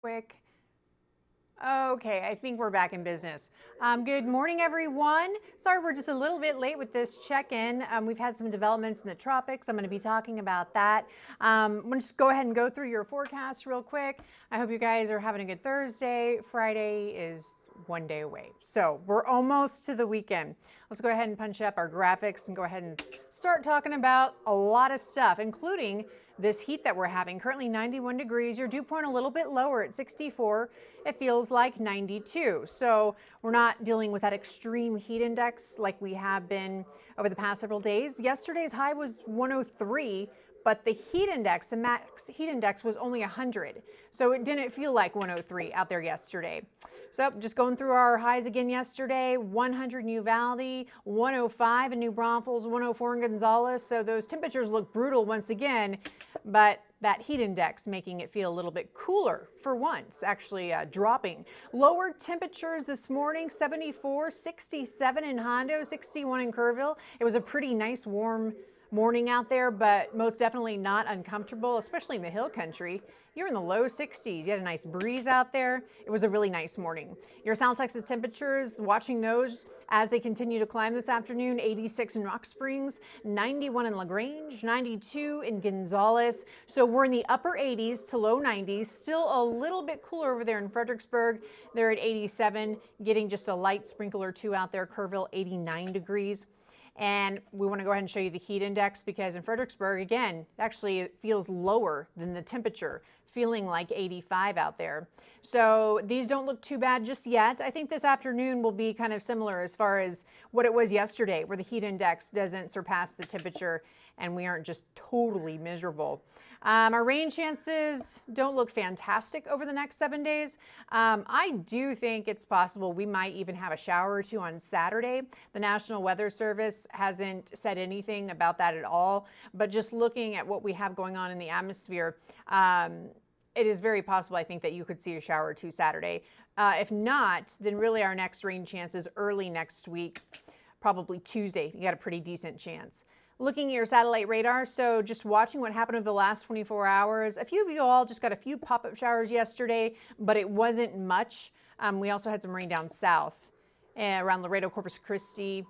quick. Okay, I think we're back in business. Good morning, everyone. Sorry we're just a little bit late with this check-in. We've had some developments in the tropics. I'm going to be talking about that. I'm going to just go ahead and go through your forecast real quick. I hope you guys are having a good Thursday. Friday is one day away, so we're almost to the weekend. Let's go ahead and punch up our graphics and go ahead and start talking about a lot of stuff, including this heat that we're having. Currently 91 degrees. Your dew point a little bit lower at 64. It feels like 92. So we're not dealing with that extreme heat index like we have been over the past several days. Yesterday's high was 103, but the heat index, the max heat index was only 100. So it didn't feel like 103 out there yesterday. So just going through our highs again yesterday, 100 in Uvalde, 105 in New Braunfels, 104 in Gonzales. So those temperatures look brutal once again, but that heat index making it feel a little bit cooler for once, actually dropping. Lower temperatures this morning, 74, 67 in Hondo, 61 in Kerrville. It was a pretty nice warm morning out there, but most definitely not uncomfortable, especially in the hill country. You're in the low 60s. You had a nice breeze out there. It was a really nice morning. Your South Texas temperatures, watching those as they continue to climb this afternoon, 86 in Rock Springs, 91 in LaGrange, 92 in Gonzales. So we're in the upper 80s to low 90s, still a little bit cooler over there in Fredericksburg. They're at 87, getting just a light sprinkle or two out there. Kerrville, 89 degrees. And we want to go ahead and show you the heat index because in Fredericksburg, again, actually it feels lower than the temperature, feeling like 85 out there. So these don't look too bad just yet. I think this afternoon will be kind of similar as far as what it was yesterday, where the heat index doesn't surpass the temperature and we aren't just totally miserable. Our rain chances don't look fantastic over the next 7 days. I do think it's possible we might even have a shower or two on Saturday. The National Weather Service hasn't said anything about that at all, but just looking at what we have going on in the atmosphere, it is very possible, I think, that you could see a shower or two Saturday. If not, then really our next rain chances early next week, probably Tuesday. You got a pretty decent chance. Looking at your satellite radar, so just watching what happened over the last 24 hours. A few of you all just got a few pop-up showers yesterday, but it wasn't much. We also had some rain down south around Laredo, Corpus Christi.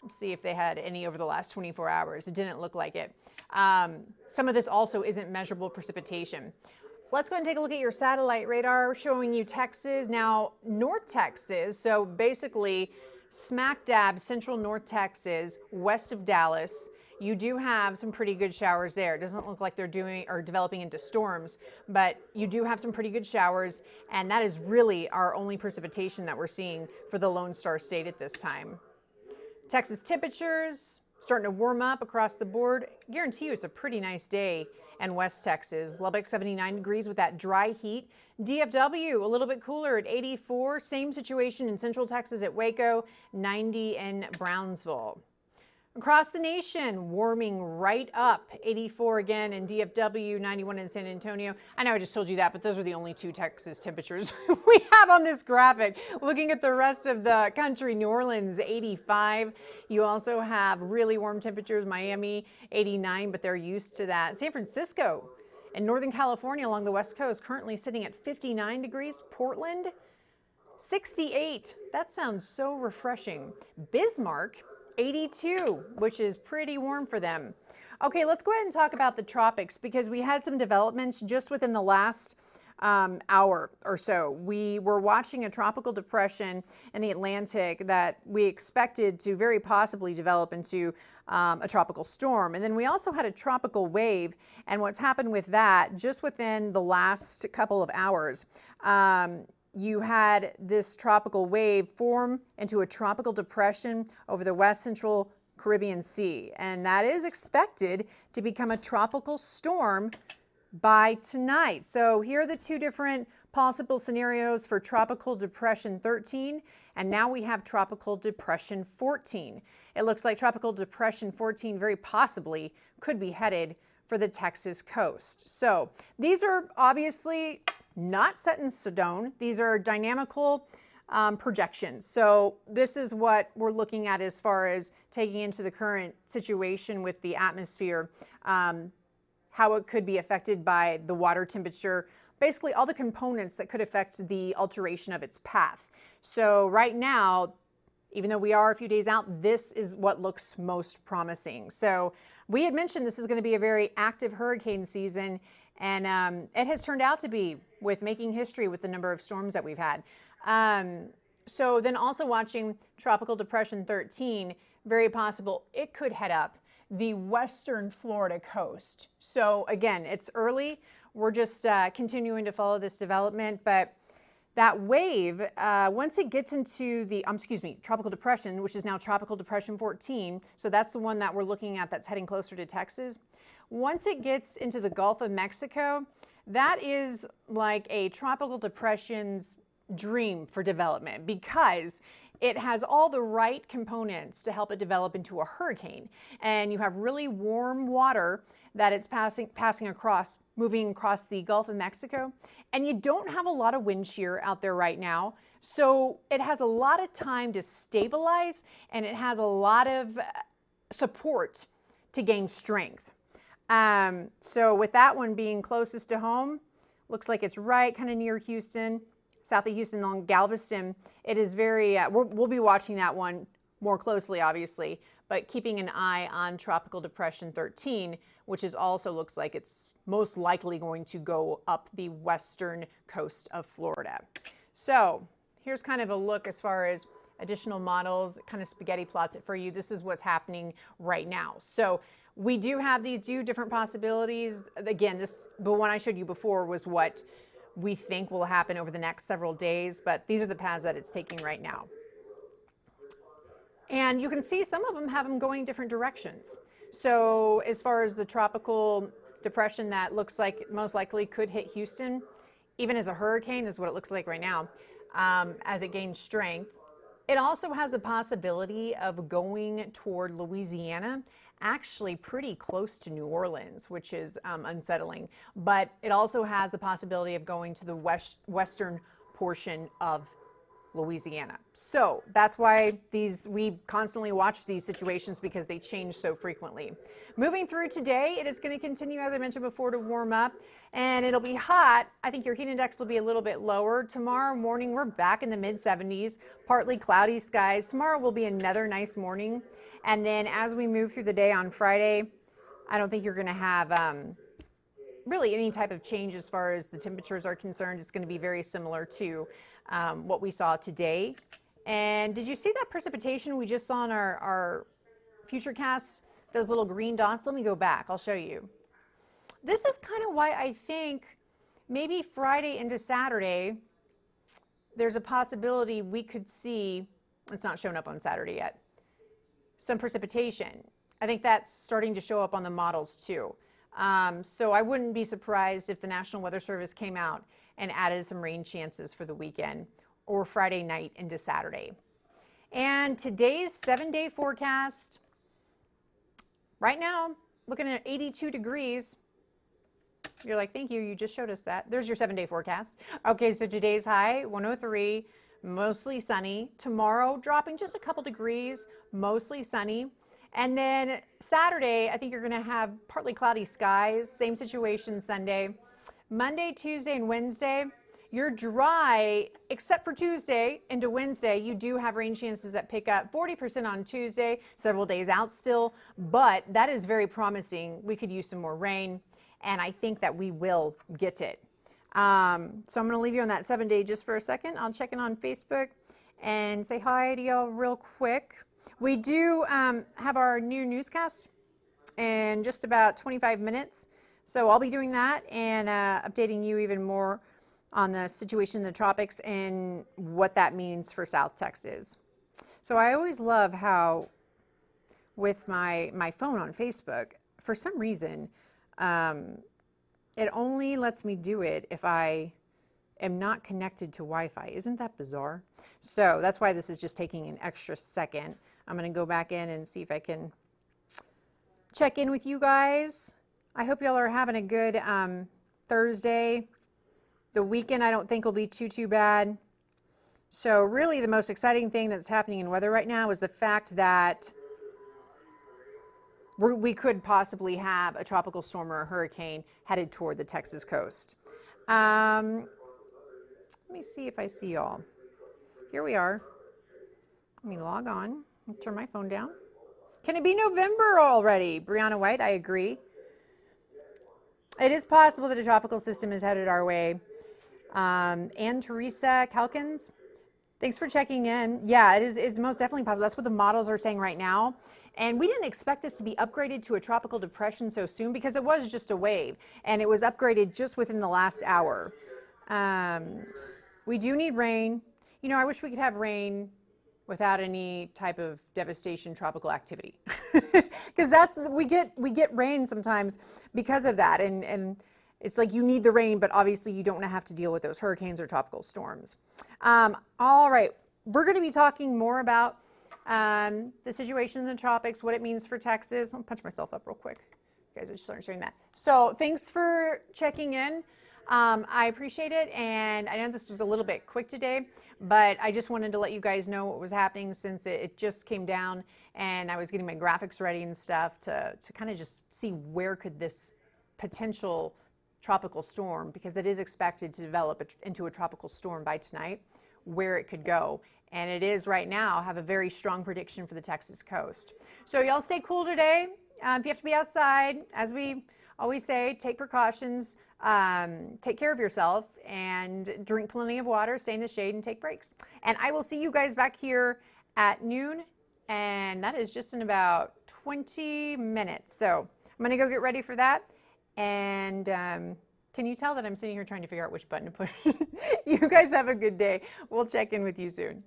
Let's see if they had any over the last 24 hours. It didn't look like it. Some of this also isn't measurable precipitation. Let's go ahead and take a look at your satellite radar, showing you Texas. Now, North Texas, so basically smack dab central North Texas, west of Dallas. You do have some pretty good showers there. It doesn't look like they're doing or developing into storms, but you do have some pretty good showers, and that is really our only precipitation that we're seeing for the Lone Star State at this time. Texas temperatures starting to warm up across the board. I guarantee you it's a pretty nice day in West Texas. Lubbock 79 degrees with that dry heat. DFW a little bit cooler at 84. Same situation in Central Texas at Waco, 90 in Brownsville. Across the nation, warming right up, 84 again in DFW, 91 in San Antonio. I know I just told you that, but those are the only two Texas temperatures we have on this graphic. Looking at the rest of the country, New Orleans, 85. You also have really warm temperatures, Miami, 89, but they're used to that. San Francisco and Northern California along the West Coast currently sitting at 59 degrees. Portland, 68. That sounds so refreshing. Bismarck, 82, which is pretty warm for them. Okay, let's go ahead and talk about the tropics because we had some developments just within the last hour or so. We were watching a tropical depression in the Atlantic that we expected to very possibly develop into a tropical storm. And then we also had a tropical wave, and what's happened with that just within the last couple of hours. You had this tropical wave form into a tropical depression over the west central Caribbean Sea, and that is expected to become a tropical storm by tonight. So here are the two different possible scenarios for Tropical Depression 13, and now we have Tropical Depression 14. It looks like Tropical Depression 14 very possibly could be headed for the Texas coast. So these are obviously not set in stone. These are dynamical projections. So this is what we're looking at as far as taking into the current situation with the atmosphere, how it could be affected by the water temperature, basically all the components that could affect the alteration of its path. So right now, even though we are a few days out, this is what looks most promising. So we had mentioned this is going to be a very active hurricane season, and it has turned out to be, with making history with the number of storms that we've had. So then also watching Tropical Depression 13, very possible it could head up the western Florida coast. So again, it's early. We're just continuing to follow this development, but that wave, once it gets into the, Tropical Depression, which is now Tropical Depression 14, so that's the one that we're looking at that's heading closer to Texas. Once it gets into the Gulf of Mexico, that is like a tropical depression's dream for development, because it has all the right components to help it develop into a hurricane. And you have really warm water that it's passing across, moving across the Gulf of Mexico. And you don't have a lot of wind shear out there right now. So it has a lot of time to stabilize, and it has a lot of support to gain strength. So with that one being closest to home, looks like it's right kind of near Houston, south of Houston along Galveston. It is very, we'll be watching that one more closely, obviously, but keeping an eye on Tropical Depression 13, which is also looks like it's most likely going to go up the western coast of Florida. So here's kind of a look as far as additional models, kind of spaghetti plots it for you. This is what's happening right now. So we do have these two different possibilities. Again, the one I showed you before was what we think will happen over the next several days, but these are the paths that it's taking right now. And you can see some of them have them going different directions. So as far as the tropical depression that looks like most likely could hit Houston, even as a hurricane is what it looks like right now, as it gains strength. It also has a possibility of going toward Louisiana, actually pretty close to New Orleans, which is unsettling. But it also has the possibility of going to the western portion of Louisiana. So that's why we constantly watch these situations, because they change so frequently. Moving through today, it is going to continue, as I mentioned before, to warm up, and it'll be hot. I think your heat index will be a little bit lower. Tomorrow morning, we're back in the mid 70s, partly cloudy skies. Tomorrow will be another nice morning. And then as we move through the day on Friday, I don't think you're going to have really any type of change as far as the temperatures are concerned. It's going to be very similar to what we saw today. And did you see that precipitation we just saw in our futurecast? Those little green dots? Let me go back. I'll show you. This is kind of why I think maybe Friday into Saturday, there's a possibility we could see, it's not shown up on Saturday yet, some precipitation. I think that's starting to show up on the models too. So I wouldn't be surprised if the National Weather Service came out and added some rain chances for the weekend or Friday night into Saturday. And today's 7-day forecast, right now, looking at 82 degrees. You're like, thank you, you just showed us that. There's your 7-day forecast. Okay, so today's high, 103, mostly sunny. Tomorrow, dropping just a couple degrees, mostly sunny. And then Saturday, I think you're gonna have partly cloudy skies. Same situation Sunday. Monday, Tuesday, and Wednesday, you're dry, except for Tuesday into Wednesday. You do have rain chances that pick up 40% on Tuesday, several days out still, but that is very promising. We could use some more rain, and I think that we will get it. So I'm gonna leave you on that 7-day just for a second. I'll check in on Facebook and say hi to y'all real quick. We do have our new newscast in just about 25 minutes. So I'll be doing that and updating you even more on the situation in the tropics and what that means for South Texas. So I always love how with my phone on Facebook, for some reason, it only lets me do it if I am not connected to Wi-Fi. Isn't that bizarre? So that's why this is just taking an extra second. I'm going to go back in and see if I can check in with you guys. I hope y'all are having a good Thursday. The weekend I don't think will be too bad. So really the most exciting thing that's happening in weather right now is the fact that we could possibly have a tropical storm or a hurricane headed toward the Texas coast. Let me see if I see y'all. Here we are. Let me log on and turn my phone down. Can it be November already? Brianna White, I agree. It is possible that a tropical system is headed our way. And Teresa Calkins, thanks for checking in. Yeah, it's most definitely possible. That's what the models are saying right now. And we didn't expect this to be upgraded to a tropical depression so soon because it was just a wave. And it was upgraded just within the last hour. We do need rain. You know, I wish we could have rain without any type of devastation, tropical activity, because we get rain sometimes because of that, and it's like you need the rain, but obviously you don't want to have to deal with those hurricanes or tropical storms. All right, we're going to be talking more about the situation in the tropics, what it means for Texas. I'll punch myself up real quick. You guys are just sharing that. So thanks for checking in. I appreciate it, and I know this was a little bit quick today, but I just wanted to let you guys know what was happening since it just came down, and I was getting my graphics ready and stuff to kind of just see where could this potential tropical storm, because it is expected to develop into a tropical storm by tonight, where it could go. And it is right now have a very strong prediction for the Texas coast. So y'all stay cool today. If you have to be outside, as we always say, take precautions, take care of yourself, and drink plenty of water, stay in the shade, and take breaks. And I will see you guys back here at noon, and that is just in about 20 minutes. So I'm going to go get ready for that. And can you tell that I'm sitting here trying to figure out which button to push? You guys have a good day. We'll check in with you soon.